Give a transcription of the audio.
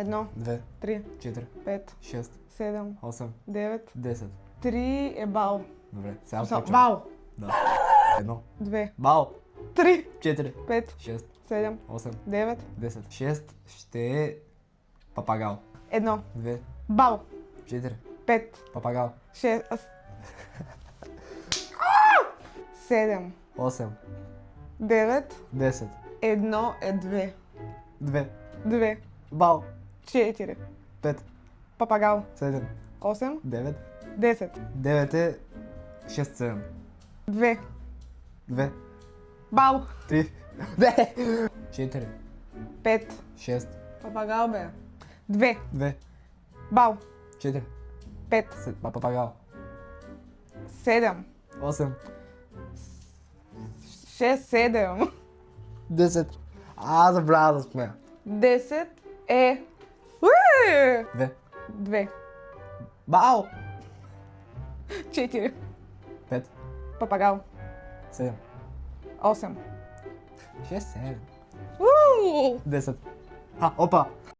1, 2, 3, 4, 5, 6, 7, 8, 9, 10. 3 е бал. Добре, сега Смисъл, почвам. бал. Да. 1, 2, бал, 3, 4, 5, 6, 7, 8, 9, 10. 6 ще е папагал. 1, 2, бал. 4, 5, папагал. 6, 7, 8, 9, 10, 1 е 2, 2, 2, бал, 4, 5, папагал. 7, 8, 9, 10, 9 е 6, 7, 2, 2, бал. 3, 2, 4, 5, 6, папагал бе. 2, 2, бал. 4, 5, папагал. 7, 8, 6, 7, 10. Забравя да смея. 10 е 2, 2, бал, 4, 5, папагал. 7, 8. 6, 7, Уу! 10. Опа!